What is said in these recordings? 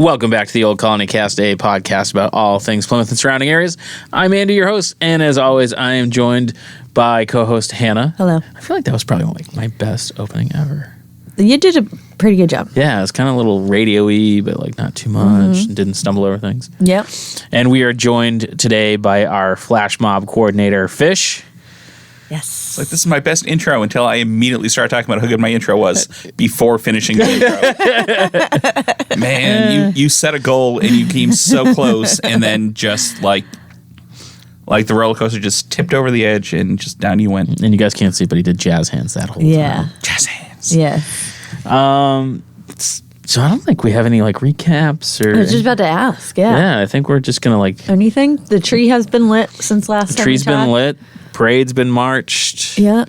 Welcome back to the Old Colony Cast, a podcast about all things Plymouth and surrounding areas. I'm Andy, your host, and as always, I am joined by co-host Hannah. Hello. I feel like that was probably like my best opening ever. You did a pretty good job. Yeah, it's kind of a little radio-y, but like not too much. Didn't stumble over things. Yep. And we are joined today by our flash mob coordinator, Fish. Yes. It's like, this is my best intro until I immediately start talking about how good my intro was before finishing the intro. Man, you set a goal and you came so close, and then just like the roller coaster just tipped over the edge and just down you went. And you guys can't see, but he did jazz hands that whole time. Jazz hands. Yeah. So I don't think we have any like recaps or. I was just about to ask. Yeah. Yeah, I think we're just gonna like. Anything? The tree has been lit since last time. The tree's been lit. Parade's been marched. Yeah.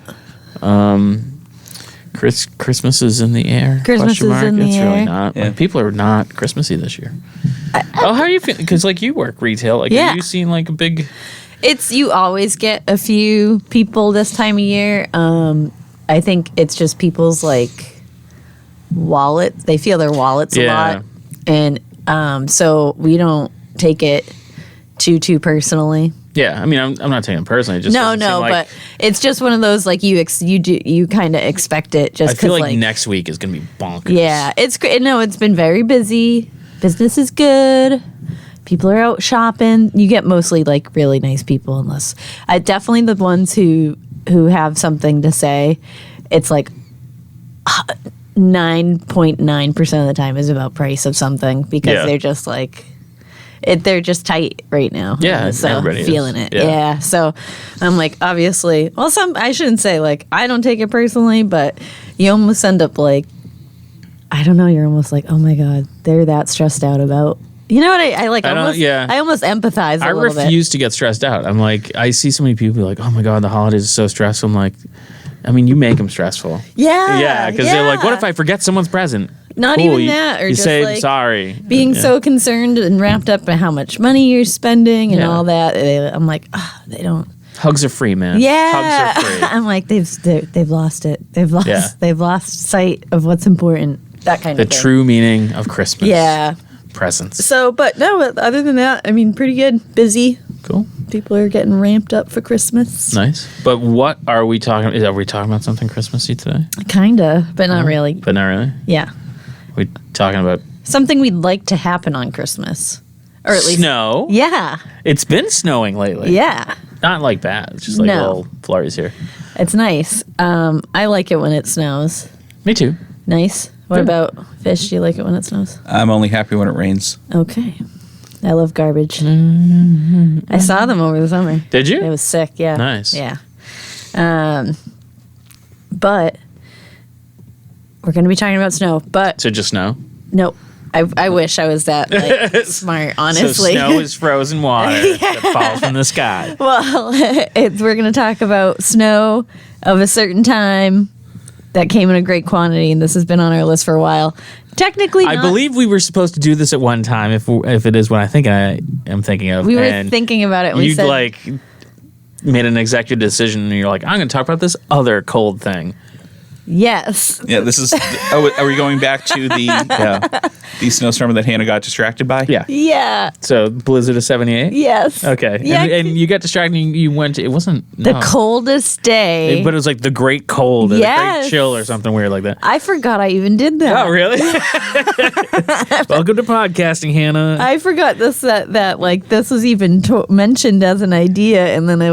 Christmas is in the air. Christmas is in the It's air. really not. Yeah. Like, people are not Christmassy this year. How are you feeling? Because like you work retail. Like, Yeah. have you seen like a big? You always get a few people this time of year. I think it's just people's like wallet. They feel their wallets a lot, and so we don't take it too personally. Yeah, I mean, I'm not taking it personally. It just No, doesn't seem like, but it's just one of those like you kind of expect it just I feel because like next week is gonna be bonkers. Yeah, it's great. No, it's been very busy. Business is good. People are out shopping. You get mostly like really nice people, unless definitely the ones who have something to say. It's like 9.9% of the time is about price of something because they're just like. They're just tight right now. Yeah, so everybody feeling is. it. Yeah. Yeah. So I'm like, obviously, well, I shouldn't say like I don't take it personally, but you almost end up like, I don't know. You're almost like, oh my god, they're that stressed out about. You know what I like? I almost empathize. I refuse to get stressed out. I'm like, I see so many people be like, oh my god, the holidays are so stressful. I'm like, I mean, you make them stressful. Yeah. Yeah, because they're like, what if I forget someone's present? Not Cool, even that, or you just say like sorry. being so concerned and wrapped up in how much money you're spending and Yeah. all that. I'm like, they don't. Hugs are free, man. Yeah, Hugs are free. I'm like they've lost it. They've lost sight of what's important. That kind The of thing. true meaning of Christmas. Yeah. Presents. So, but no, other than that, I mean, pretty good. Busy. Cool. People are getting ramped up for Christmas. Nice. But what are we talking? Are we talking about something Christmassy today? Kinda, but not really. But not really. Yeah. We talking about Something we'd like to happen on Christmas, or at least snow. Yeah. It's been snowing lately. Yeah. Not like that. It's just like No. little flurries here. It's nice. I like it when it snows. Me too. Nice. What about Fish? Do you like it when it snows? I'm only happy when it rains. Okay. I love garbage. I saw them over the summer. Did you? It was sick. Yeah. Nice. Yeah. But we're going to be talking about snow. But So just snow. nope. I wish I was that like, smart. Honestly. So snow is frozen water that falls from the sky. Well, we're going to talk about snow of a certain time that came in a great quantity, and this has been on our list for a while. Technically, I believe we were supposed to do this at one time. If it is what I think I am thinking of, we were and thinking about it. And we you said, like made an executive decision, and you're like, I'm going to talk about this other cold thing. yes. Yeah, this is. Are we going back to the snowstorm that Hannah got distracted by? Yeah. Yeah. So blizzard of 78. Yes. Okay. Yeah. And you got distracted. And you went. It wasn't The no. coldest day. But it was like the great cold, or the Yes. great chill, or something weird like that. I forgot I even did that. Oh, really? Welcome to podcasting, Hannah. I forgot that like this was even mentioned as an idea, and then I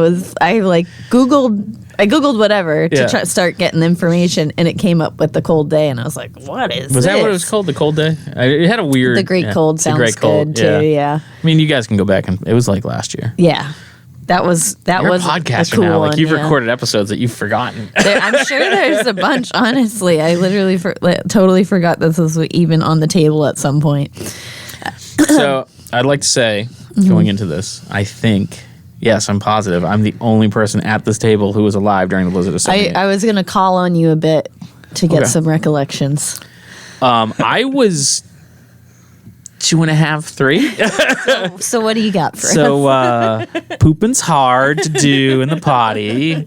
googled whatever to start getting information, and it came up with the cold day, and I was like, "What is Was this?" that what it was called? The cold day? It had a weird. The Great Cold the sounds Great Cold, good too. Yeah. I mean, you guys can go back and it was like last year. Yeah. That was You're a podcaster cool now. Like one, you've yeah. recorded episodes that you've forgotten. I'm sure there's a bunch. Honestly, I literally totally forgot this was even on the table at some point. So I'd like to say, going into this, I think, yes, I'm positive, I'm the only person at this table who was alive during the blizzard of 78. I was gonna call on you a bit to get Okay. some recollections. I was 2.5, 3. So what do you got for us? So pooping's hard to do in the potty.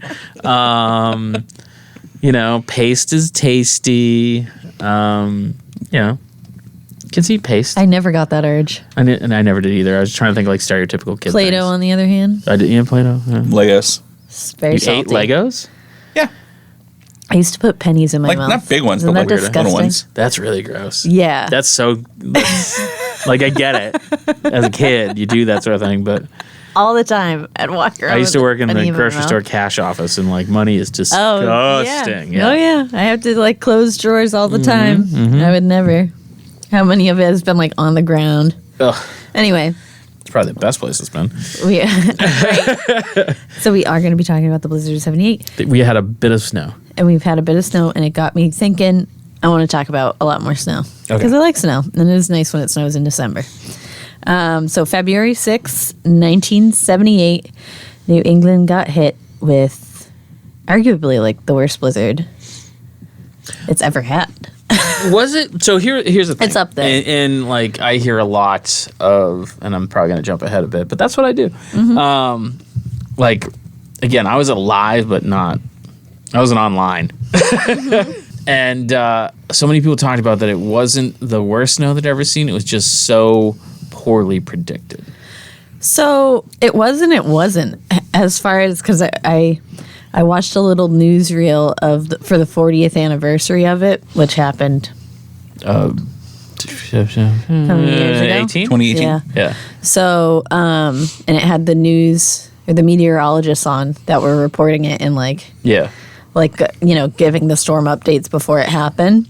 Paste is tasty. Kids eat paste. I never got that urge. I never did either. I was trying to think like stereotypical kid Play-Doh, things. on the other hand, I did, Play-Doh. Yeah. Legos. it's very You salty. ate Legos? Yeah. I used to put pennies in my Like, mouth. not big ones, Isn't but that like little disgusting? ones. That's really gross. Yeah. That's like I get it. As a kid, you do that sort of thing, but all the time. I'd walk around. I used to with work in penny the my grocery mouth. store cash office, and like money is Oh disgusting. yeah. Oh yeah. I have to like close drawers all the time. I would never. How many of it has been like on the ground? Ugh, Anyway, it's probably the best place it's been. right. So we are going to be talking about the blizzard of '78, We had a bit of snow. and we've had a bit of snow, and it got me thinking. I want to talk about a lot more snow because I like snow, and it is nice when it snows in December. So February 6th, 1978, New England got hit with arguably like the worst blizzard it's ever had. Was it? So here's the thing. It's up there. And like I hear a lot of, and I'm probably gonna jump ahead a bit, but that's what I do. Like again, I was alive, but not. I wasn't online. And so many people talked about that it wasn't the worst snow they'd ever seen. It was just so poorly predicted. So it wasn't as far as because I watched a little newsreel of for the 40th anniversary of it, which happened how many years ago? 18? 2018. Yeah. Yeah. So and it had the news or the meteorologists on that were reporting it and Yeah. giving the storm updates before it happened.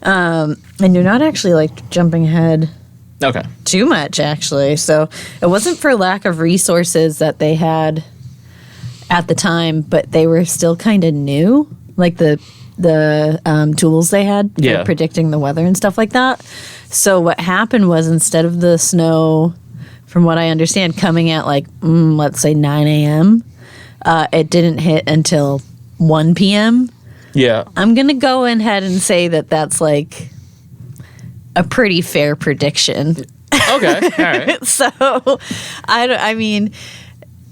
And you're not actually like jumping ahead Okay. too much actually. So it wasn't for lack of resources that they had at the time, but they were still kind of new, like the tools they had for predicting the weather and stuff like that. So what happened was instead of the snow, from what I understand, coming at like let's say 9 a.m., it didn't hit until 1 p.m. Yeah. I'm gonna go ahead and say that that's like a pretty fair prediction. Okay. All right. So,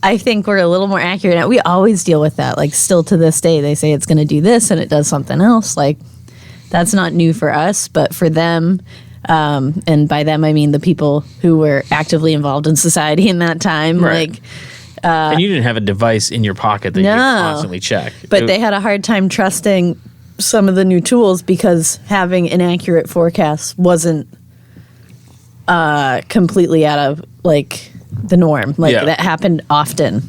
I think we're a little more accurate. We always deal with that. Like, still to this day, they say it's going to do this and it does something else. Like, that's not new for us, but for them, and by them, I mean the people who were actively involved in society in that time. Right. Like, And you didn't have a device in your pocket that you could No. constantly check. but they had a hard time trusting some of the new tools because having inaccurate forecasts wasn't completely out of like the norm. Like that happened often.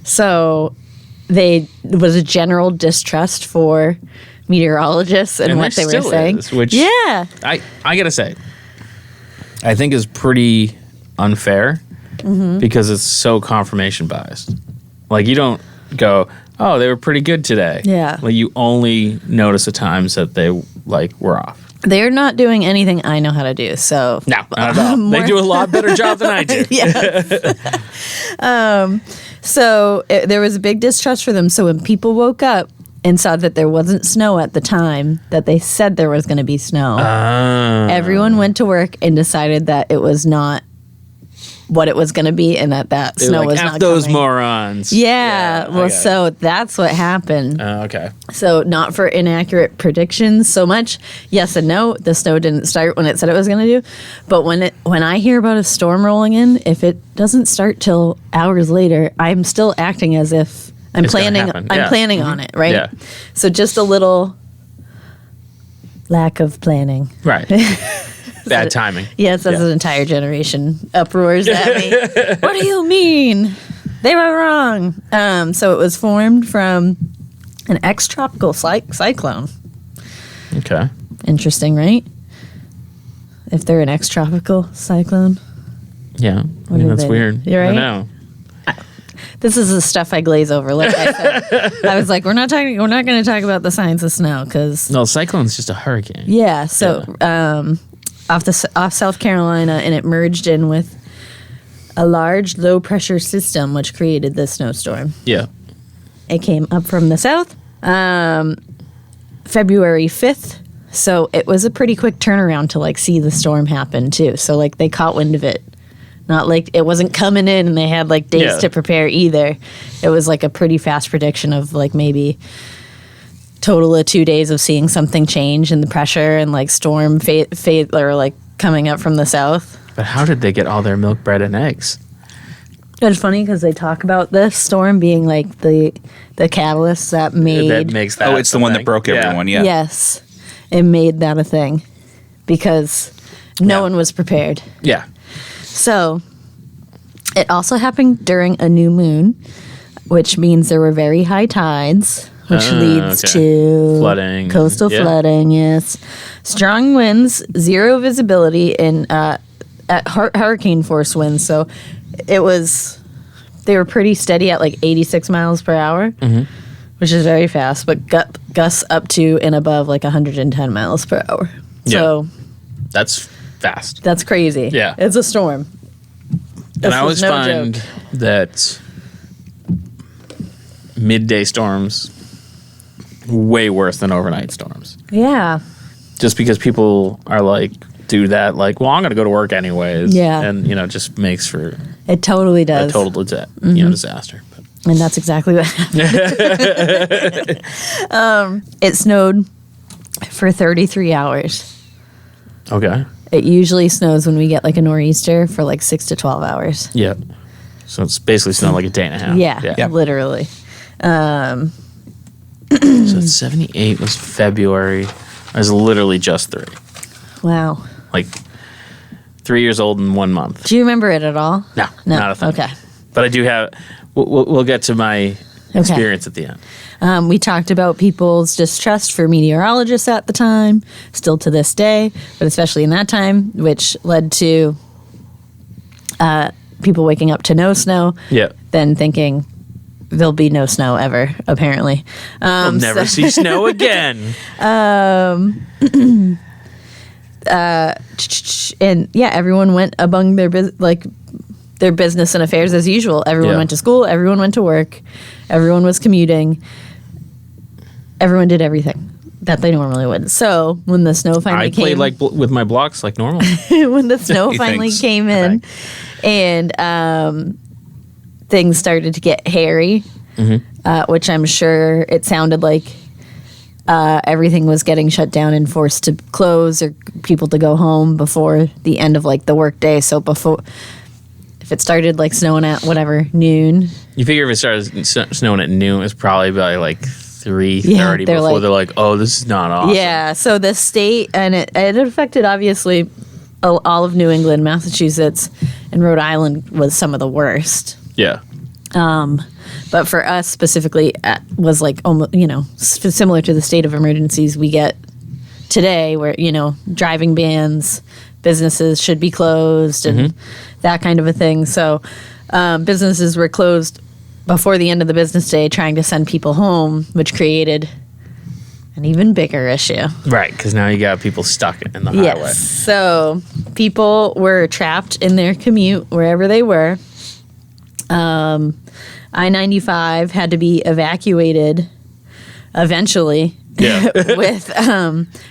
So there was a general distrust for meteorologists and what they there were still saying. is, which Yeah. I gotta say, I think is pretty unfair because it's so confirmation biased. Like you don't go, oh, they were pretty good today. Yeah. Like you only notice the times that they like were off. They're not doing anything I know how to do. So No, not at all. They do a lot better job than I do. So there was a big distrust for them. So when people woke up and saw that there wasn't snow at the time that they said there was going to be snow, everyone went to work and decided that it was not what it was going to be and that They were snow like, was F not those coming. morons. Yeah, I well, got it. so that's what happened. Okay. So not for inaccurate predictions so much. Yes and no. The snow didn't start when it said it was going to do. But when I hear about a storm rolling in, if it doesn't start till hours later, I'm still acting as if I'm It's gonna planning. happen. I'm Yeah. planning on it, right? Yeah. So just a little lack of planning. Right. Bad timing. Yes, that's Yeah. an entire generation uproars at me. What do you mean? They were wrong. So it was formed from an ex-tropical cyclone. Okay. Interesting, right? If they're an ex-tropical cyclone. Yeah. What are That's they? weird. You're I right. know. This is the stuff I glaze over. Like I said, I was like, we're not going to talk about the science of snow because No, cyclone's just a hurricane. yeah. So off South Carolina, and it merged in with a large low pressure system, which created this snowstorm. Yeah. It came up from the south, February 5th. So it was a pretty quick turnaround to like see the storm happen too. So like they caught wind of it. Not like it wasn't coming in and they had like days Yeah. to prepare either. It was like a pretty fast prediction of like maybe total of 2 days of seeing something change in the pressure and like storm fade or like coming up from the south. But how did they get all their milk, bread, and eggs? It's funny because they talk about this storm being like the catalyst that made. That makes that. Oh, it's the one that broke everyone. Yeah. Yes, it made that a thing because no one was prepared. Yeah. So it also happened during a new moon, which means there were very high tides, which leads to flooding, coastal flooding. Yes, strong winds, zero visibility, and at hurricane force winds. So they were pretty steady at like 86 miles per hour, which is very fast, but gusts up to and above like 110 miles per hour. So that's fast. that's crazy. Yeah. It's a storm. And I always find that midday storms way worse than overnight storms. Yeah. Just because people are like, do that, like, well, I'm going to go to work anyways. Yeah. And, just makes for It totally a does. total disaster. But. And that's exactly what happened. It snowed for 33 hours. Okay. It usually snows when we get like a nor'easter for like 6 to 12 hours. Yeah. So it's basically snowed like a day and a half. Yeah. Literally. So 78 was February. I was literally just 3. Wow. Like 3 years old in 1 month. Do you remember it at all? No, not a thing. Okay. But I do have. We'll get to my experience at the end. We talked about people's distrust for meteorologists at the time, still to this day, but especially in that time, which led to people waking up to no snow. Yeah. Then thinking there'll be no snow ever, apparently. We'll never see snow again. And yeah, everyone went among their business and affairs as usual. Everyone went to school. Everyone went to work. Everyone was commuting. Everyone did everything that they normally would. So when the snow finally came, I played with my blocks like normal. when the snow finally came in, and things started to get hairy, which I'm sure it sounded like everything was getting shut down and forced to close or people to go home before the end of like the work day. So if it started like snowing at whatever noon, You figure if it started snowing at noon, it's probably by like 3:30 before they're like, oh, this is not awesome. Yeah, so the state, and it affected obviously all of New England, Massachusetts, and Rhode Island was some of the worst. Yeah. But for us specifically, was like almost, similar to the state of emergencies we get today, where driving bans, businesses should be closed, and that kind of a thing. So businesses were closed before the end of the business day, trying to send people home, which created an even bigger issue. Right, because now you got people stuck in the highway. Yes. So people were trapped in their commute wherever they were. I-95 had to be evacuated eventually with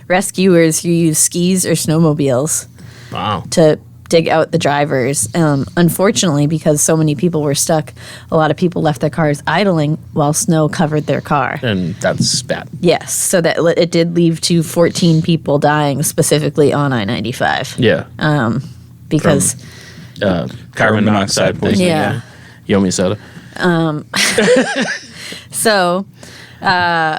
rescuers who used skis or snowmobiles Wow. to dig out the drivers. Unfortunately, because so many people were stuck, a lot of people left their cars idling while snow covered their car. And that's bad. Yes, so that it did lead to 14 people dying specifically on I-95. Yeah. Because Carbon monoxide poisoning. Yeah. You owe me a soda. so I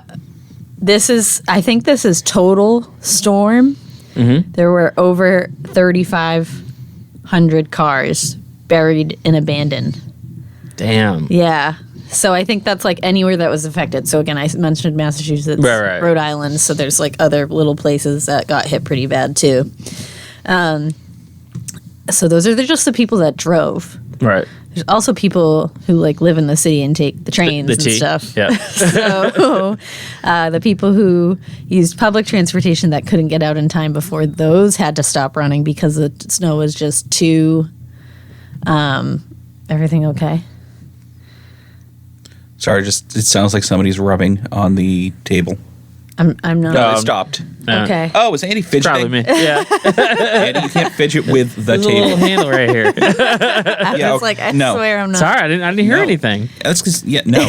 think this is total storm. There were over 3,500 cars buried and abandoned. Damn. Yeah. So I think that's like anywhere that was affected. So again, I mentioned Massachusetts, Right. Rhode Island. So there's like other little places that got hit pretty bad too. So those are just the people that drove. Right. There's also people who like live in the city and take the trains The and T. stuff. Yeah. So the people who used public transportation that couldn't get out in time before those had to stop running because the snow was just too. Everything okay? Sorry, it sounds like somebody's rubbing on the table. I'm not. No, I stopped. Okay. Oh, was Andy fidgeting? Probably me. Yeah. Andy, you can't fidget with the There's a little table. handle right here. I was like, I swear I'm not. Sorry, I didn't hear anything. That's because no.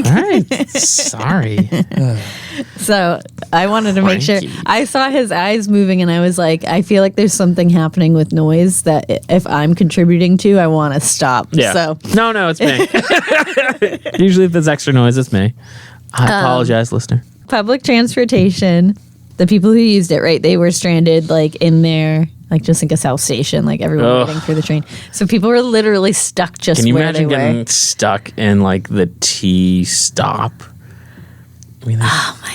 All right. Sorry. So I wanted to make sure. Frankie. I saw his eyes moving, and I was like, I feel like there's something happening with noise that if I'm contributing to, I want to stop. Yeah. So No, it's me. Usually if there's extra noise, it's me. I apologize, listener. public transportation, the people who used it, right? They were stranded like in there. Like just like a South Station, like everyone Ugh. waiting for the train. So people were literally stuck just Can you where imagine they getting were. stuck in like the T stop? I mean,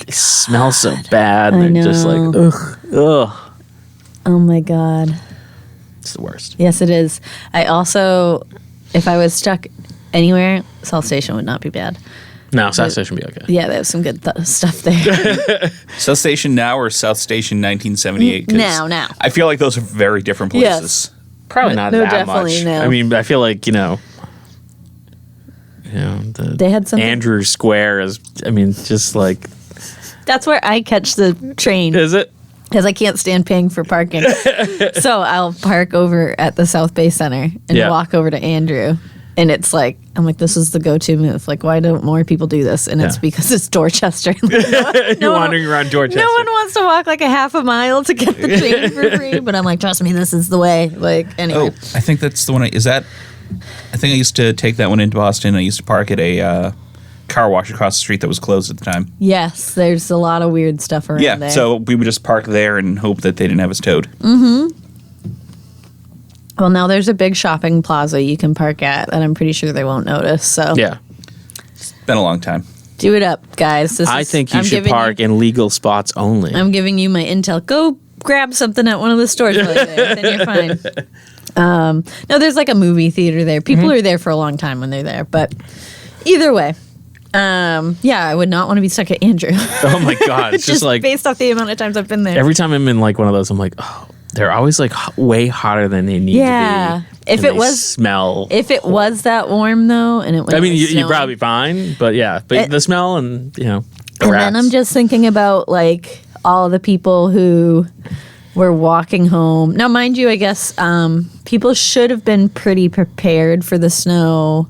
it smells so bad. I They're just like, know. ugh. Oh my God. It's the worst. Yes, it is. I also, if I was stuck anywhere, South Station would not be bad. No, South Station would be okay. Yeah, there's some good stuff there. South Station now or South Station 1978? 'Cause Now. I feel like those are very different Yes. places. Probably not No, that definitely much. no. I mean, I feel like, They had something. Andrew Square is, I mean, just like, That's where I catch the train is it? because I can't stand paying for parking. So I'll park over at the South Bay Center and Yeah. walk over to Andrew. And it's like, I'm like, this is the go-to move. Like, why don't more people do this? And it's Yeah. because it's Dorchester. You're wandering around Dorchester. No one wants to walk like a half a mile to get the train for free. But I'm like, trust me, this is the way. Like, anyway. Oh, I think that's the one. I think I used to take that one into Boston. I used to park at a car wash across the street that was closed at the time. Yes, there's a lot of weird stuff around Yeah, there. so we would just park there and hope that they didn't have us towed. Well, now there's a big shopping plaza you can park at that I'm pretty sure they won't notice. So Yeah. Been a long time. do it up, guys. I think you should park in legal spots only. I'm giving you my intel. Go grab something at one of the stores while you're there, then you're fine. No, there's like a movie theater there. People are there for a long time when they're there. But either way, yeah, I would not want to be stuck at Andrew. Oh my God. It's just like, based off the amount of times I've been there. every time I'm in like one of those, I'm like, oh, they're always like way hotter than they need Yeah. to be. If and it they was- smell. If it was that warm though, and it was I mean, you're snowing, probably fine, but yeah, but the smell and, the and rats. then I'm just thinking about like all the people who were walking home. Now, mind you, I guess people should have been pretty prepared for the snow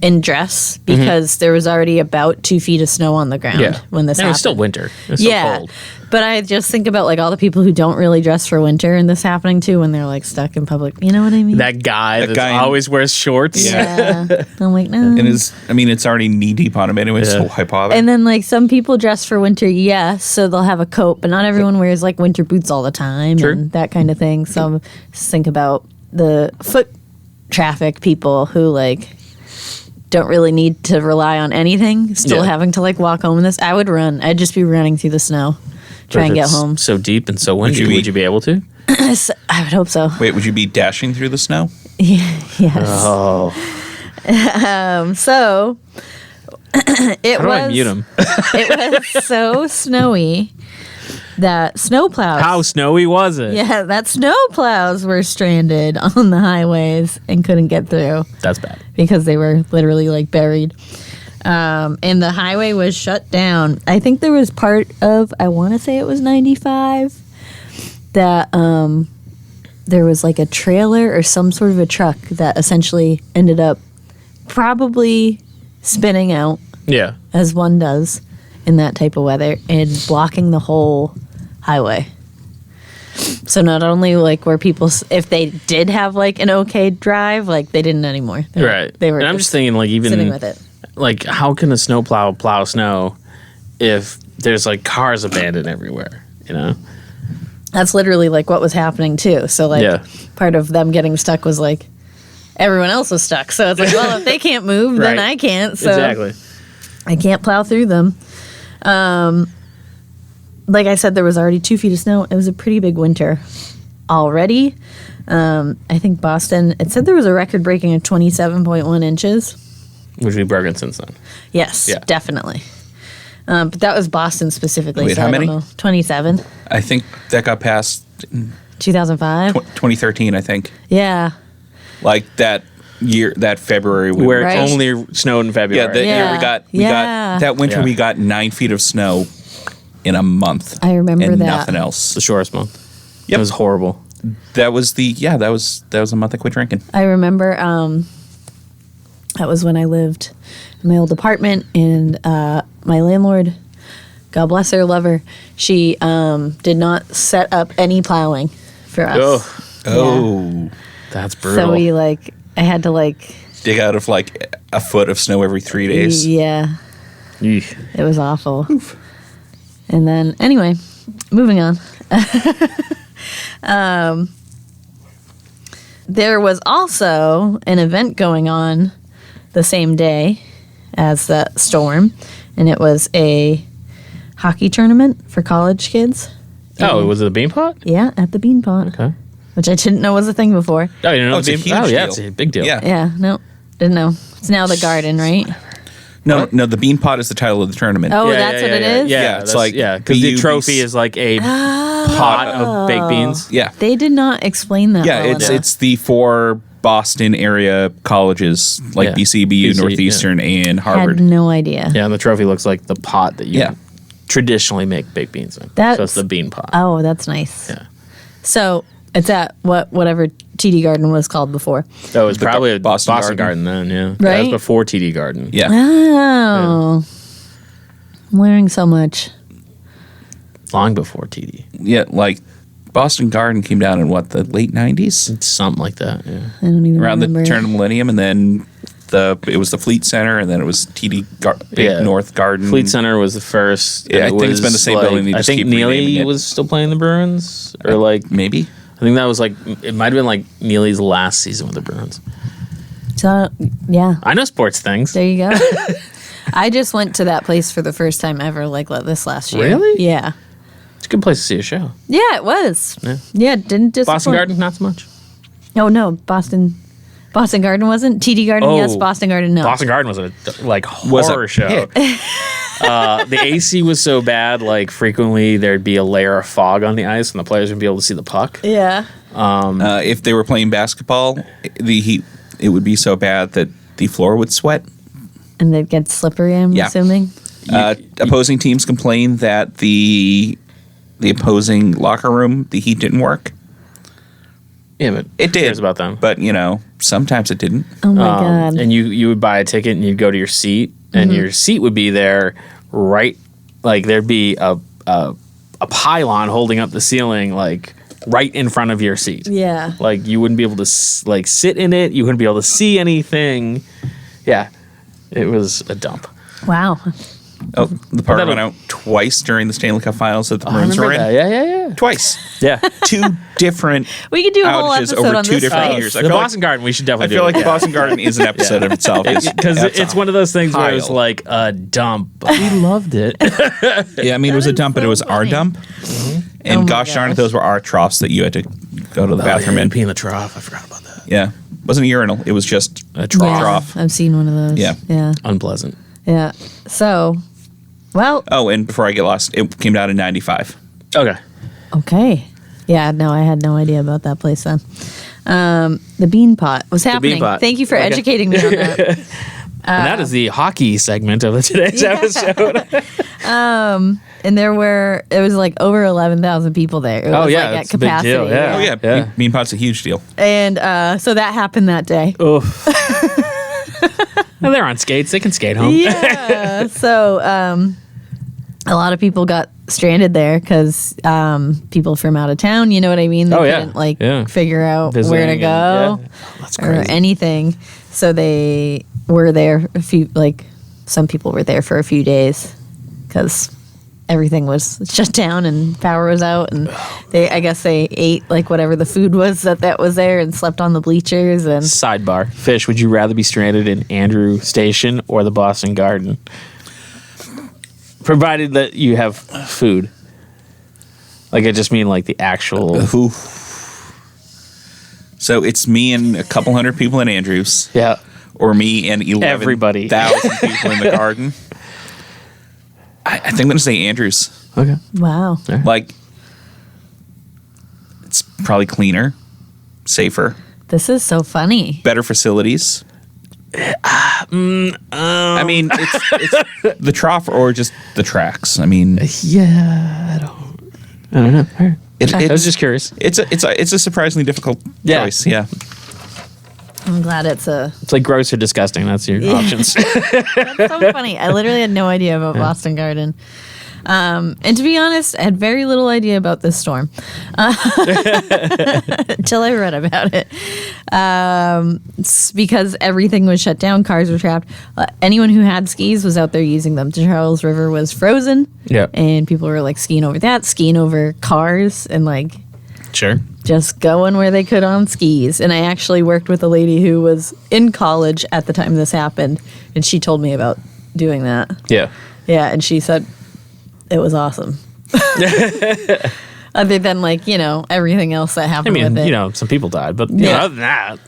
in dress because there was already about 2 feet of snow on the ground yeah. when this and it happened. was still winter. It was still Yeah. cold. But I just think about like all the people who don't really dress for winter and this happening too when they're like stuck in public. You know what I mean? That guy that guy in- always wears shorts. Yeah. Yeah. I'm like, no. And it's already knee deep on them anyway, so why bother? And then like some people dress for winter, yes, so they'll have a coat, but not everyone wears like winter boots all the time True. and that kind of thing. So just think about the foot traffic people who like don't really need to rely on anything, still Yeah. having to like walk home in this. I would run. I'd just be running through the snow, try and If get it's home. So deep and so windy. you be- Would you be able to? I would hope so. Wait, would you be dashing through the snow? Yes. Oh, So it how do was I mute him? it was so snowy that snowplows. How snowy was it? Yeah, that snowplows were stranded on the highways and couldn't get through That's bad. because they were literally like buried. And the highway was shut down. I think there was part of, I want to say it was 95, that there was like a trailer or some sort of a truck that essentially ended up probably spinning out, Yeah. as one does in that type of weather, and blocking the whole highway. So not only like were people, if they did have like an okay drive, like they didn't anymore. Right. They were. And I'm just thinking, like, even sitting with it. like, how can a snowplow plow snow if there's like cars abandoned everywhere? You know? That's literally like what was happening too. So like Yeah. part of them getting stuck was like everyone else was stuck. So it's like, well, if they can't move, then Right. I can't. So Exactly. I can't plow through them. Like I said, there was already 2 feet of snow. It was a pretty big winter already. I think Boston, it said there was a record breaking of 27.1 inches. Which we've broken since then. Yes, Yeah. definitely. But that was Boston specifically. Wait, so how I don't many? know. 27, I think that got passed 2005. 2013, I think. Yeah. Like that February Where Right. it only snowed in February. Yeah, that year we got that winter. Yeah. We got 9 feet of snow in a month. I remember and that. nothing else. the shortest month. Yep. It was horrible. That was a month I quit drinking. I remember that was when I lived in my old apartment, and my landlord, God bless her, love her, she did not set up any plowing for us. Oh, That's brutal. So I had to dig out of like a foot of snow every 3 days. yeah, Eesh. it was awful. And then anyway, moving on. There was also an event going on the same day as the storm, and it was a hockey tournament for college kids. Oh, was it a bean pot? Yeah, at the Bean Pot, Okay. which I didn't know was a thing before. Oh, you didn't know it's a huge yeah, deal. it's a big deal. Yeah. Yeah, no, didn't know. It's now the Garden, right? No, the Bean Pot is the title of the tournament. Oh, that's what it is? Yeah, Yeah, it's that's- like because the BUBs. trophy is like a pot of baked beans. Yeah. They did not explain that. Yeah, well it's enough. it's the 4 Boston area colleges like Yeah. BC, BU, BC, Northeastern, and Had Harvard. no idea. Yeah, and the trophy looks like the pot that you Yeah. traditionally make baked beans in. That's- So it's the bean pot. Oh, that's nice. Yeah. So it's at whatever TD Garden was called before. That was probably a Boston Boston Garden. Garden then, yeah. Right? That was before TD Garden. Yeah. Oh, I'm learning so much. Long before TD. Yeah, like Boston Garden came down in the late 90s? It's something like that, yeah. I don't even Around remember. the turn of the millennium, and then it was the Fleet Center, and then it was Big North Garden. Fleet Center was the first. Yeah, and I think it's been the same building, they I just think keep renaming Neely it. was still playing the Bruins, or Maybe. I think that was it might have been like Neely's last season with the Bruins. So yeah, I know sports things. there you go. I just went to that place for the first time ever, this last year. Really? Yeah. It's a good place to see a show. Yeah, it was. Yeah. Yeah, it didn't disappoint. Boston Garden, not so much. Oh no, Boston Garden wasn't. TD Garden, yes. Oh. Boston Garden, no. Boston Garden was a Was a horror show. hit. The AC was so bad, frequently there'd be a layer of fog on the ice, and the players wouldn't be able to see the puck. Yeah. If they were playing basketball, the heat, it would be so bad that the floor would sweat. And they'd get slippery, I'm Yeah. assuming. Opposing teams complained that the opposing locker room, the heat didn't work. Yeah, but It who did. cares about them? But, sometimes it didn't. Oh my God. And you would buy a ticket and you'd go to your seat, and your seat would be there, right? There'd be a pylon holding up the ceiling, right in front of your seat. Yeah. You wouldn't be able to sit in it. You wouldn't be able to see anything. Yeah, it was a dump. Wow. Oh, the power that'll- went out twice during the Stanley Cup Finals that the I Bruins were remember in. that. Yeah. Twice. Yeah. 2 different We could do a whole outages episode over on 2 this different place. years. I The feel Boston Garden, we should I definitely feel do like it. the Boston Garden is an episode of itself. Because it's one of those things where it's pile. like a dump, but we loved it. Yeah, I mean, it was a is dump, but it so was our funny. dump. Oh And my gosh darn it, gosh. those were our troughs that you had to go to the bathroom in. Pee in the trough. I forgot about that. Yeah. It wasn't a urinal. It was just A trough. Yeah, trough. I've seen one of those. Yeah. Yeah. Unpleasant. Yeah. So, well, Oh, and before I get lost, it came down in 95. Okay. okay. Yeah, no, I had no idea about that place then. The Bean Pot was happening. Pot. Thank you for Okay. educating me on that. And that is the hockey segment of today's episode. And it was over 11,000 people there. It Oh, was yeah, at it's a big capacity. deal, yeah. Oh, yeah. Yeah. Bean Pot's a huge deal. And so that happened that day. Oof. Well, they're on skates. They can skate home. Yeah. So a lot of people got stranded there because people from out of town, you know what I mean? They Oh, yeah. couldn't Yeah. figure out where to Visiting go and- yeah. That's or crazy. anything. So they were there some people were there for a few days because everything was shut down and power was out, and I guess they ate whatever the food was that was there and slept on the bleachers. And Sidebar. Fish, would you rather be stranded in Andrew Station or the Boston Garden? Provided that you have food. I just mean the actual... So it's me and a couple hundred people in Andrews, Yeah. or me and Everybody. 11,000 people in the garden. I think I'm going to say Andrews. Okay. wow, It's probably cleaner, safer, This is so funny. Better facilities. I mean, it's the trough or just the tracks. I mean, Yeah, I don't know. All right. I was just curious. It's a surprisingly difficult choice. Yeah. I'm glad it's a... It's like gross or disgusting. That's your options. That's so funny. I literally had no idea about Boston Garden. And to be honest, I had very little idea about this storm until I read about it. It's because everything was shut down, cars were trapped. Anyone who had skis was out there using them. The Charles River was frozen, and people were like skiing over that, skiing over cars, and like just going where they could on skis. And I actually worked with a lady who was in college at the time this happened, and she told me about doing that. Yeah, and she said it was awesome. Other than like, everything else that happened with it. Some people died, but other than that.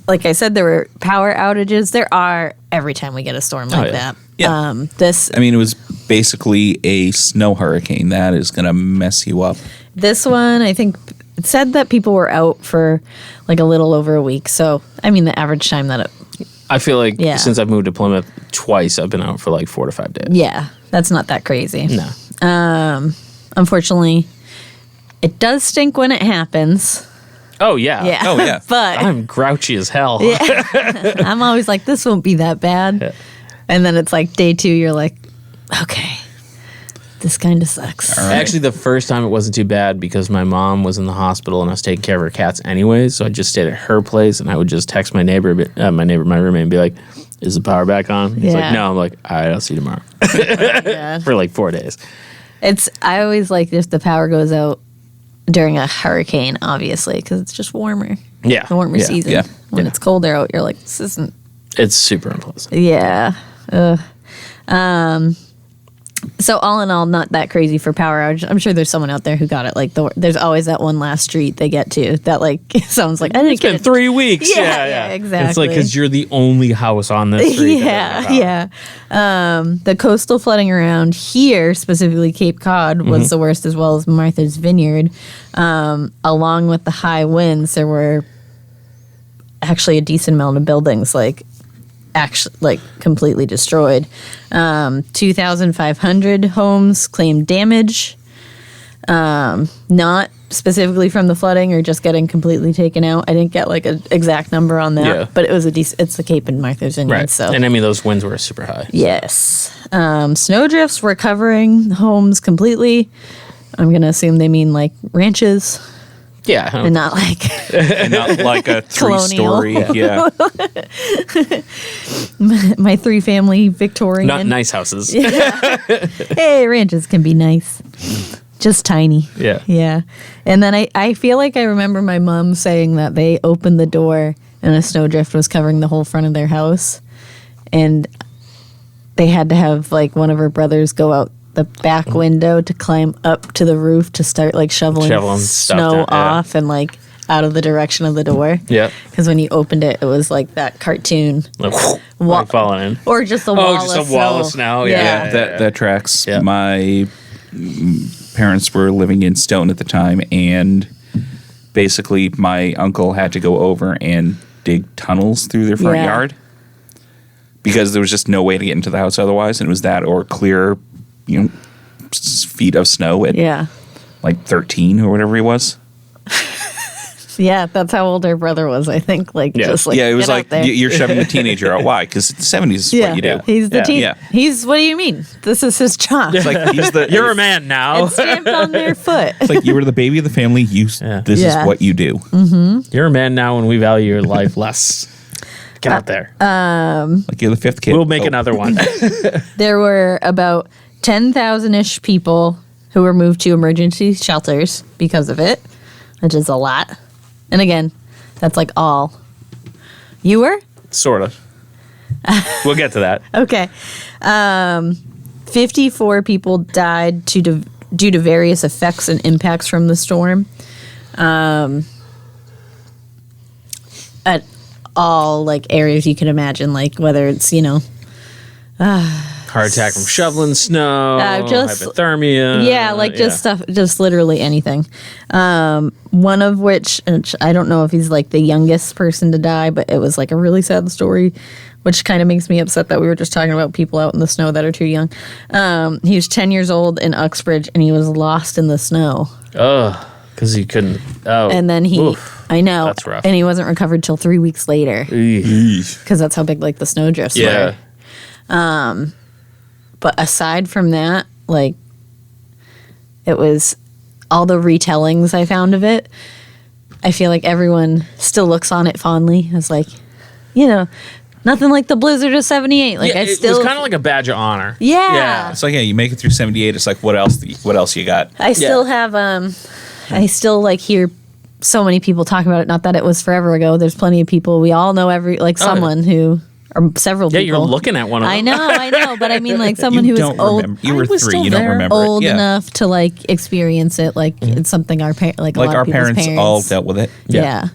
Like I said, there were power outages. There are every time we get a storm like that. Yeah. It was basically a snow hurricane. That is going to mess you up. This one, I think, it said that people were out for like a little over a week. So, the average time that I feel like since I've moved to Plymouth twice, I've been out for like 4 to 5 days. Yeah, that's not that crazy. No. Unfortunately, it does stink when it happens. Oh, yeah. Oh, yeah. But I'm grouchy as hell. Yeah. I'm always like, this won't be that bad. Yeah. And then it's like day 2, you're like, okay, this kind of sucks. Right. Actually, the first time it wasn't too bad because my mom was in the hospital and I was taking care of her cats anyways. So I just stayed at her place and I would just text my roommate, and be like, is the power back on? He's like, no. I'm like, all right, I'll see you tomorrow. For like 4 days. I always like if the power goes out during a hurricane, obviously, because it's just warmer. Yeah. The warmer season. Yeah. When it's colder out, you're like, this isn't. It's super unpleasant. Yeah. So all in all, not that crazy for power outage. I'm sure there's someone out there who got it. Like there's always that one last street they get to that like sounds like I didn't It's get been it. 3 weeks. Yeah, exactly. It's like because you're the only house on this street. Yeah. The coastal flooding around here, specifically Cape Cod, was the worst, as well as Martha's Vineyard. Along with the high winds, there were actually a decent amount of buildings completely destroyed. 2,500 homes claimed damage, not specifically from the flooding or just getting completely taken out. I didn't get like an exact number on that, but it was it's the Cape and Martha's Vineyard. Right. So. And those winds were super high. Yes. Snowdrifts were covering homes completely. I'm going to assume they mean like ranches. Yeah. And not like And not like a 3-story. Yeah. my 3-family Victorian. Not nice houses. Hey, ranches can be nice. Just tiny. Yeah. Yeah. And then I feel like I remember my mom saying that they opened the door and a snowdrift was covering the whole front of their house. And they had to have like one of her brothers go out the back window to climb up to the roof to start like shoveling snow off and like out of the direction of the door. Yeah. Because when you opened it, it was like that cartoon. Like falling in. Or just a wall of snow. Oh, just a wall of snow. Yeah. That tracks. Yeah. My parents were living in Stoughton at the time, and basically my uncle had to go over and dig tunnels through their front yard because there was just no way to get into the house otherwise, and it was that or clear feet of snow at like 13 or whatever he was. Yeah, that's how old her brother was, I think. Just like it was get like out there. you're shoving the teenager out. Why? Because the 70s is what you do. He's the teen. Yeah. He's, what do you mean? This is his job. It's like You're a man now. It's stamped on their foot. It's like you were the baby of the family. This is what you do. Mm-hmm. You're a man now, and we value your life less. Get out there. Like you're the 5th kid. We'll make another one. There were about 10,000-ish people who were moved to emergency shelters because of it, which is a lot. And again, that's like all. You were? Sort of. We'll get to that. Okay. 54 people died due to various effects and impacts from the storm. At all like areas you can imagine, like whether it's, Heart attack from shoveling snow, just hypothermia. Yeah, like just stuff, just literally anything. One of which I don't know if he's like the youngest person to die, but it was like a really sad story, which kind of makes me upset that we were just talking about people out in the snow that are too young. He was 10 years old in Uxbridge, and he was lost in the snow. Oh, because he couldn't. Oh, And then I know, that's rough. and he wasn't recovered till 3 weeks later, because that's how big like the snowdrifts Yeah. were. But aside from that, like, it was all the retellings I found of it. I feel like everyone still looks on it fondly. It's like, nothing like the blizzard of '78. Like, It was kind of like a badge of honor. Yeah. It's like, you make it through 78. It's like, what else you got? I still have, I still like hear so many people talk about it. Not that it was forever ago. There's plenty of people. We all know someone who, or several people. Yeah, you're looking at one of them. I know, but I mean, like, someone who was old. You were I was 3. still You don't there. remember Old it. Yeah. enough to like experience it, like it's something our parents, like a Like lot our of people's parents all dealt with it. Yeah.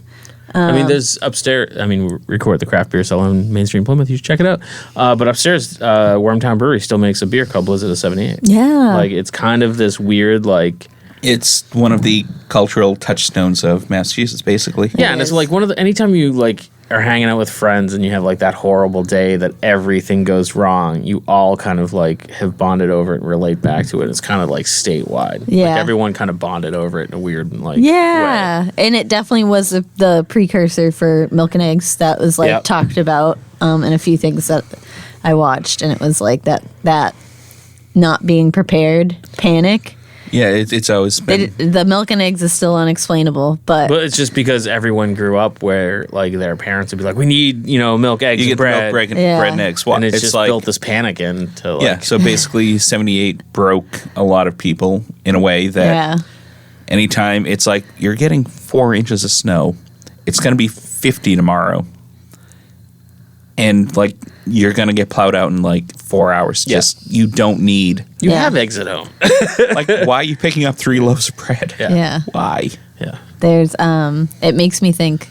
I mean, there's upstairs. I mean, we record the craft beer cellar in Main Street, Plymouth. You should check it out. But upstairs, Wormtown Brewery still makes a beer called Blizzard of '78. Yeah. Like, it's kind of this weird, like. It's one of the cultural touchstones of Massachusetts, basically. Yeah, and it's like one of the. Anytime you like are hanging out with friends and you have like that horrible day that everything goes wrong, you all kind of like have bonded over it and relate back to it. It's kind of like statewide. Yeah. Like everyone kind of bonded over it in a weird like Yeah, way. and it definitely was the precursor for Milk and Eggs that was like Yep. talked about in a few things that I watched, and it was like that not being prepared, panic. Yeah, it's always been. The Milk and Eggs is still unexplainable, but But it's just because everyone grew up where like their parents would be like, we need, milk, eggs, you get and bread. the milk, bread, and, Yeah. bread and eggs. And it's just like, built this panic into like, yeah, so basically 78 broke a lot of people in a way that yeah, anytime it's like you're getting 4 inches of snow, it's going to be 50 tomorrow. And like you're going to get plowed out in like 4 hours. Yeah. Just you don't need. you Yeah. have eggs at home. Like, why are you picking up 3 loaves of bread? yeah. Why? Yeah. There's it makes me think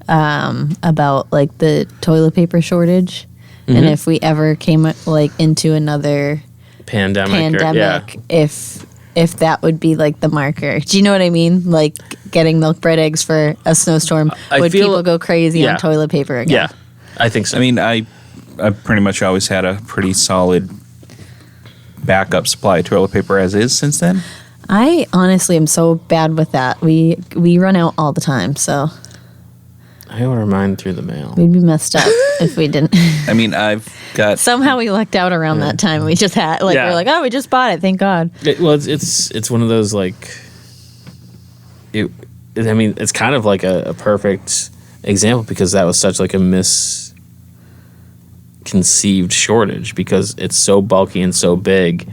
about like the toilet paper shortage, and if we ever came like into another Pandemic. if that would be like the marker. Do you know what I mean? Like getting milk, bread, eggs for a snowstorm. I Would feel- people go crazy yeah. on toilet paper again? Yeah. I think so. I mean, I pretty much always had a pretty solid backup supply of toilet paper as is since then. I honestly am so bad with that. We run out all the time, so I order mine through the mail. we'd be messed up if we didn't. I mean, I've got Somehow we lucked out around that time. We just had Yeah. we're like, oh, we just bought it. Thank God. It's one of those like. I mean, it's kind of like a perfect example because that was such like a misconceived shortage because it's so bulky and so big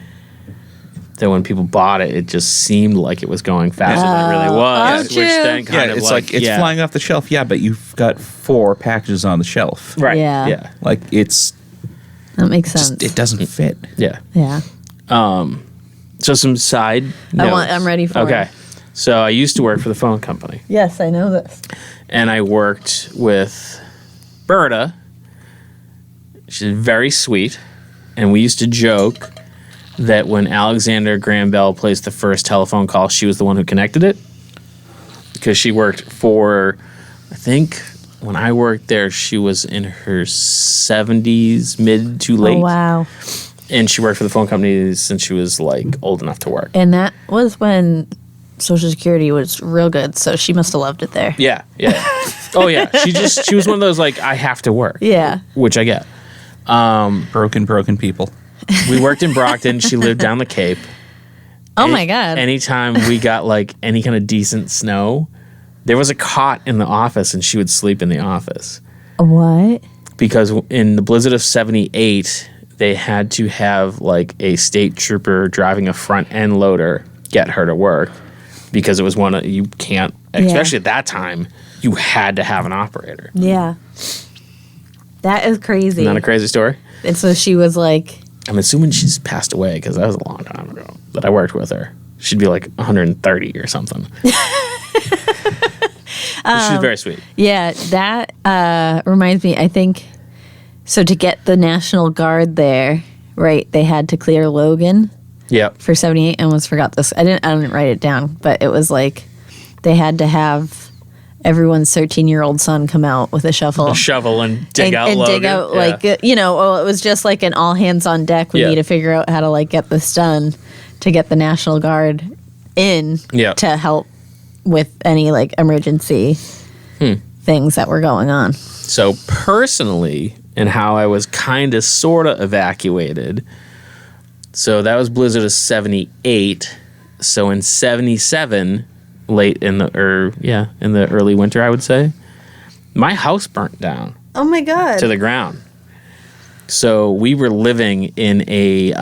that when people bought it, it just seemed like it was going faster than it really was. true. Which then kind of it's like it's flying off the shelf. Yeah, but you've got 4 packages on the shelf. Right. Yeah. Yeah. Like it's That makes sense. just it doesn't fit. Yeah. Yeah. So some side notes. I'm ready for Okay. it. So I used to work for the phone company. Yes, I know this. And I worked with Berta. She's very sweet. And we used to joke that when Alexander Graham Bell placed the first telephone call, she was the one who connected it. Because she worked for, I think, when I worked there, she was in her 70s, mid to late. Oh, wow. And she worked for the phone company since she was, like, old enough to work. And that was when Social Security was real good, so she must have loved it there. Yeah, yeah. Oh, yeah. She was one of those, like, I have to work. Yeah. Which I get. Broken people. We worked in Brockton. She lived down the Cape. Oh my God. Anytime we got like any kind of decent snow, there was a cot in the office and she would sleep in the office. What? Because in the blizzard of 78, they had to have like a state trooper driving a front end loader get her to work because it was one of, you can't, especially at that time, you had to have an operator. Yeah. That is crazy. Isn't that a crazy story? And so she was like, I'm assuming she's passed away because that was a long time ago that I worked with her. She'd be like 130 or something. She's very sweet. yeah, that reminds me, I think, so to get the National Guard there right, they had to clear Logan Yep. for 78. I almost forgot this. I didn't write it down, but it was like they had to have everyone's 13-year-old son come out with a shovel. And dig out and Logan. dig out, Yeah. like, it was just like an all hands on deck. We Yeah. need to figure out how to, like, get this done to get the National Guard in Yeah. to help with any, like, emergency things that were going on. So personally, and how I was kind of sort of evacuated. So that was blizzard of 78. So in 77, late in the early winter, I would say, my house burnt down Oh my God. to the ground. So we were living in a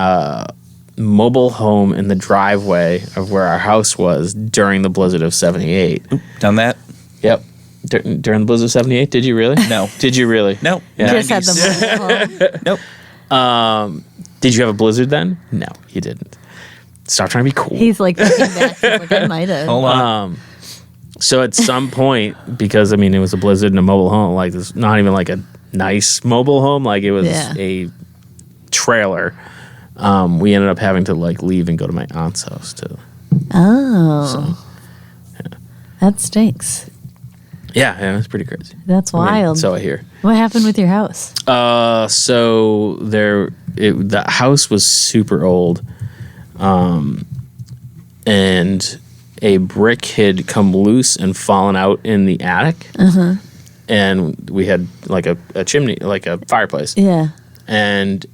mobile home in the driveway of where our house was during the blizzard of 78. Done that? Yep. During the blizzard of 78, did you really? No. Did you really? No. Yeah. Just had the Nope. Did you have a blizzard then? No, you didn't. Stop trying to be cool. He's like thinking back. He's like, I might have. Hold on. So at some point, because I mean it was a blizzard in a mobile home, like it's not even like a nice mobile home, like it was Yeah. a trailer. We ended up having to like leave and go to my aunt's house too. Oh. That stinks. Yeah, it was pretty crazy. That's I mean, wild. so I hear. What happened with your house? So the house was super old, and a brick had come loose and fallen out in the attic, and we had like a chimney, like a fireplace, Yeah. and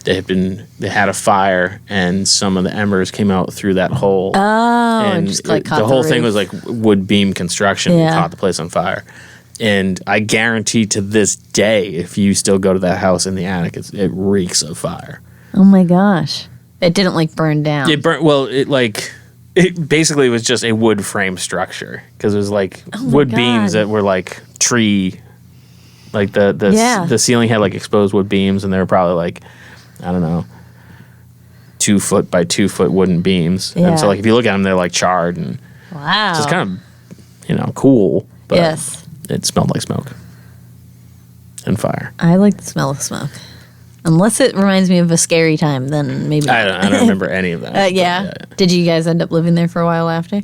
they had a fire, and some of the embers came out through that hole. Oh, And just like caught the whole thing roof. was like wood beam construction. Yeah. Caught the place on fire. And I guarantee to this day, if you still go to that house in the attic, it reeks of fire. Oh my gosh. It didn't like burn down. It burnt. Well, it basically was just a wood frame structure because it was like wood God. beams that were like tree. Like Yeah. the ceiling had like exposed wood beams, and they were probably like, I don't know, 2 foot by 2 foot wooden beams. Yeah. And so like if you look at them, they're like charred and Wow. it's kind of cool. But Yes. it smelled like smoke and fire. I like the smell of smoke. Unless it reminds me of a scary time, then maybe. I don't remember any of that. but yeah. Did you guys end up living there for a while after?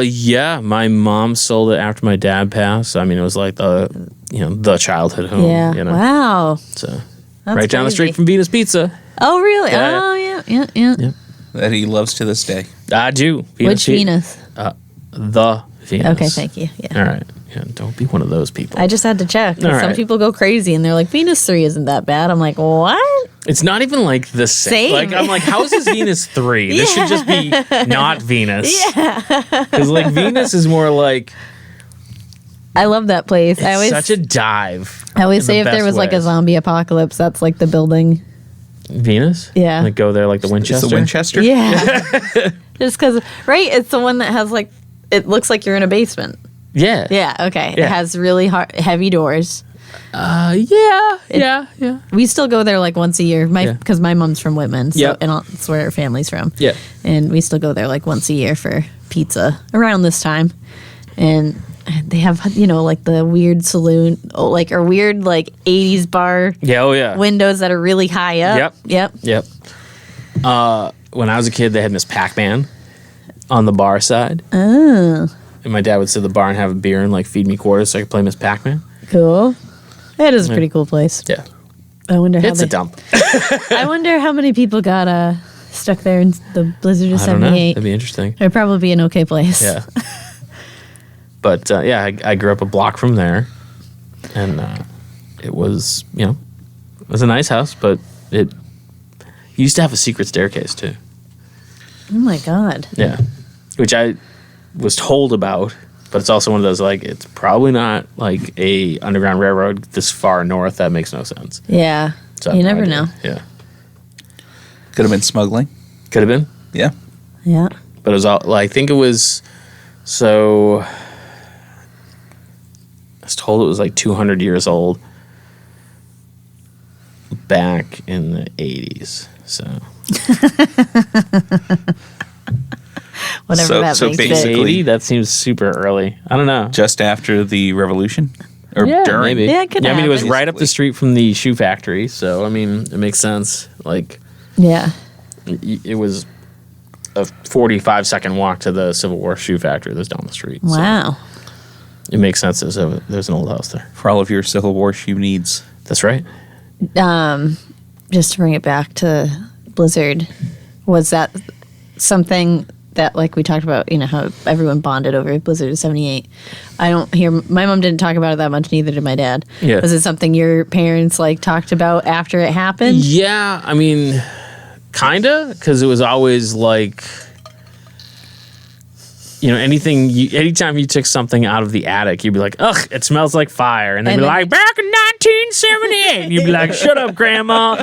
Yeah. My mom sold it after my dad passed. I mean, it was like the childhood home. Yeah. You know? Wow. So That's right down the street crazy. from Venus Pizza. Oh, really? Yeah. Oh, yeah. Yeah. That he loves to this day. I do. Which Venus? The Venus. Okay, thank you. Yeah. All right. Yeah, don't be one of those people. I just had to check. 'Cause All Some right. people go crazy and they're like, Venus 3 isn't that bad. I'm like, what? It's not even like the same. Same. Like I'm like, how is this Venus 3? This should just be not Venus. Yeah. Because like Venus is more like I love that place. I always, such a dive. I always in say the if there best was like a ways. zombie apocalypse, that's like the building. Venus. Yeah. Like go there like the Winchester. It's the Winchester? Yeah. Just because, right? It's the one that has like, it looks like you're in a basement. Yeah. Yeah, okay. Yeah. It has really heavy doors. Yeah. We still go there like once a year Yeah. because my mom's from Whitman. So, Yep. and that's where her family's from. Yeah. And we still go there like once a year for pizza around this time. And they have, like the weird saloon, or weird like 80s bar Yeah. Oh yeah. windows that are really high up. Yep. Yep. When I was a kid, they had Miss Pac-Man on the bar side. Oh, And my dad would sit at the bar and have a beer and like feed me quarters so I could play Miss Pac-Man. cool. It is a pretty cool place. Yeah. I wonder how It's a dump. I wonder how many people got stuck there in the blizzard of I don't know. 78. That'd be interesting. It'd probably be an okay place. Yeah. But I grew up a block from there, and it was it was a nice house, but it used to have a secret staircase too. Oh my God. Yeah, which I was told about, but it's also one of those like it's probably not like a underground railroad this far north. That makes no sense. Yeah. So I You have no never idea. know. Yeah, Could have been smuggling. could have been, Yeah. Yeah. but it was all. I think it was so. I was told it was like 200 years old back in the 80s. So Whatever So- that so makes basically- it. 80, that seems super early. I don't know. Just after the revolution. Or during. maybe. Yeah, it could I mean, it was happen. right up the street from the shoe factory, so I mean, it makes sense. Like, Yeah. it was a 45-second walk to the Civil War shoe factory that's down the street. so Wow. it makes sense. There's an old house there. For all of your Civil War shoe needs. That's right. Just to bring it back to Blizzard, was that something that, like we talked about, how everyone bonded over Blizzard of 78? I don't hear, my mom didn't talk about it that much, neither did my dad. Yeah. Was it something your parents talked about after it happened? Yeah, I mean, kinda, because it was always like, anytime you took something out of the attic, you'd be like, ugh, it smells like fire. And they'd And be then- like, back in 1978. And you'd be like, shut up, Grandma.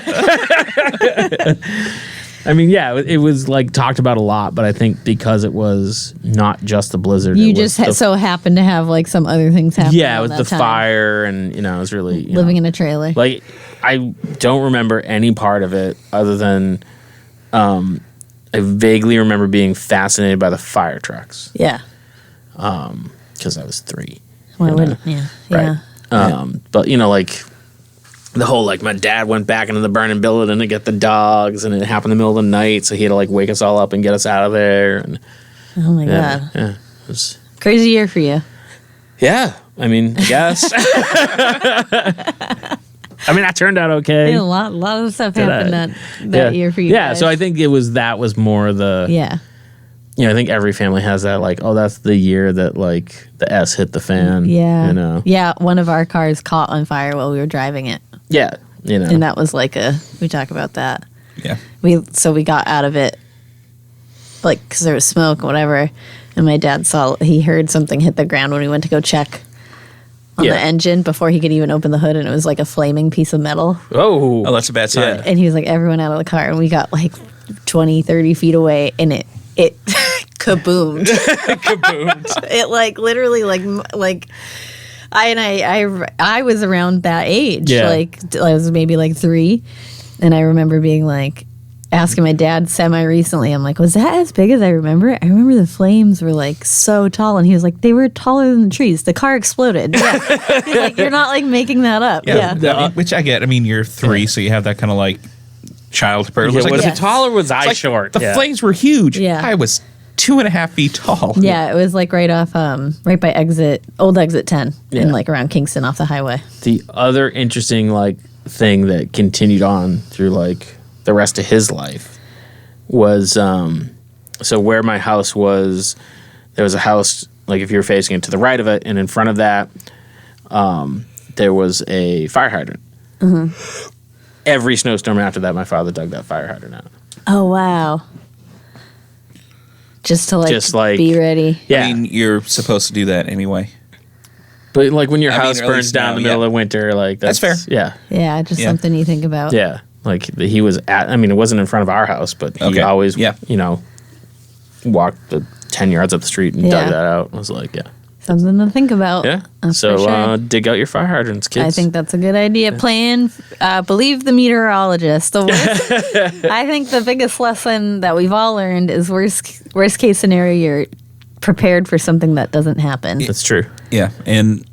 I mean, yeah, it was talked about a lot, but I think because it was not just the blizzard. You it was just so happened to have some other things happen. yeah, it was around the that time. fire, and it was really Living in a trailer. like I don't remember any part of it other than I vaguely remember being fascinated by the fire trucks Yeah. because I was 3. Why you know? wouldn't? Yeah. Right. Yeah. But the whole my dad went back into the burning building to get the dogs, and it happened in the middle of the night, so he had to wake us all up and get us out of there. And Oh my yeah, God. yeah, it was, Crazy year for you. yeah. I mean, I guess. I mean, I turned out okay. A lot of stuff Did happened I? that year for you. Yeah, guys. so I think that was more the Yeah. I think every family has that that's the year that the S hit the fan. Yeah. Yeah. One of our cars caught on fire while we were driving it. Yeah. And that was we talk about that. Yeah. We got out of it because there was smoke or whatever. And my dad he heard something hit the ground when we went to go check on the engine before he could even open the hood. And it was a flaming piece of metal. Oh, that's a bad sign. Yeah. And he was like, everyone out of the car. And we got 20, 30 feet away, and it kaboomed. It literally I was around that age. Yeah. I was maybe 3, and I remember being asking my dad semi-recently, I'm like, was that as big as I remember it? I remember the flames were so tall, and he was like, they were taller than the trees. The car exploded. Yeah. He's like, you're not making that up. Yeah. Which I get. I mean, you're 3, so you have that kind of child. Yeah, was Yes. it tall or was I short? The flames were huge. Yeah. I was 2.5 feet tall. Yeah, it was right off, right by old exit 10, and Yeah. around Kingston off the highway. The other interesting thing that continued on through the rest of his life was so where my house was, there was a house if you were facing it to the right of it, and in front of that there was a fire hydrant. Mm-hmm. Every snowstorm after that, my father dug that fire hydrant out. Oh wow! Just to be ready. Yeah, I mean, you're supposed to do that anyway. but when your house at burns least down now, in the middle yeah. of winter, That's fair. Yeah, Yeah, just Yeah. something you think about. yeah. He was at. I mean, it wasn't in front of our house, but he Okay. always, Yeah. walked the 10 yards up the street and Yeah. dug that out. I was like, yeah. Something to think about. Yeah. That's So for sure. dig out your fire hydrants, kids. I think that's a good idea. Believe the meteorologist. I think the biggest lesson that we've all learned is worst case scenario, you're prepared for something that doesn't happen. that's true. Yeah, and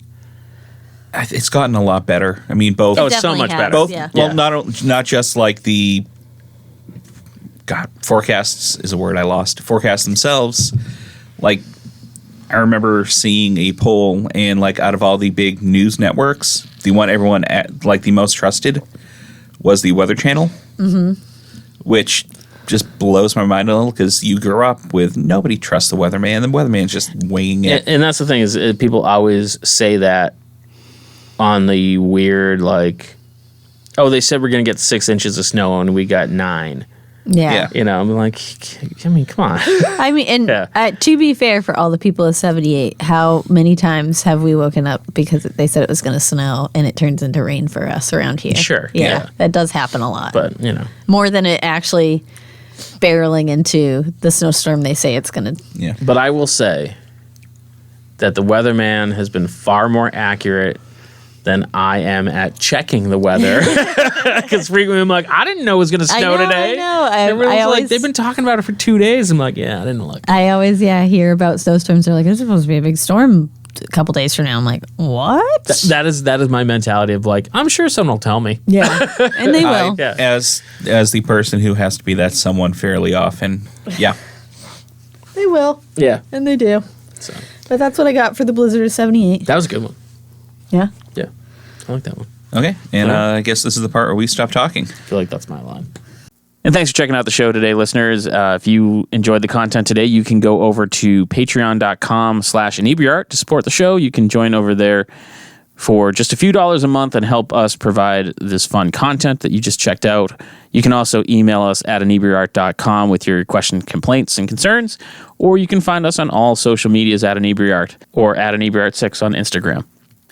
it's gotten a lot better. I mean, both. Oh, it's so definitely much has, better. both. yeah. Well, Yeah. not just the. God, forecasts is a word I lost. Forecasts themselves, I remember seeing a poll, and out of all the big news networks, the one everyone the most trusted was the Weather Channel, which just blows my mind a little because you grew up with nobody trusts the weatherman. The weatherman's just winging it. And that's the thing is people always say that on the weird, they said we're going to get 6 inches of snow and we got 9. Yeah. Yeah. I'm like, I mean, come on. I mean, and Yeah. to be fair, for all the people of 78, how many times have we woken up because they said it was going to snow and it turns into rain for us around here? Sure, Yeah. yeah. That does happen a lot. But, More than it actually barreling into the snowstorm they say it's going to. Yeah. But I will say that the weatherman has been far more accurate than I am at checking the weather. Because frequently I'm like, I didn't know it was going to snow today. I know. Everyone's I always, like, they've been talking about it for 2 days. I'm like, yeah, I didn't look. I always, hear about snowstorms. They're like, there's supposed to be a big storm a couple days from now, I'm like, what? That is my mentality of like, I'm sure someone will tell me. Yeah, and they will. Yeah. As the person who has to be that someone fairly often, yeah. They will, Yeah. and they do. So But that's what I got for the Blizzard of 78. that was a good one. Yeah. Yeah. I like that one. Okay, and I guess this is the part where we stop talking. I feel like that's my line. And thanks for checking out the show today, listeners. If you enjoyed the content today, you can go over to patreon.com/Inebri-art to support the show. You can join over there for just a few dollars a month and help us provide this fun content that you just checked out. You can also email us at Inebri-art.com with your questions, complaints, and concerns, or you can find us on all social medias at Inebri-art or at Inebri-art6 on Instagram.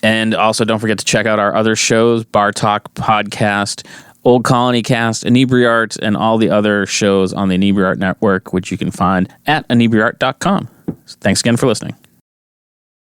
And also don't forget to check out our other shows, Bar Talk Podcast, Old Colony Cast, Inebri-art, and all the other shows on the Inebri-art Network, which you can find at Inebri-art.com. Thanks again for listening.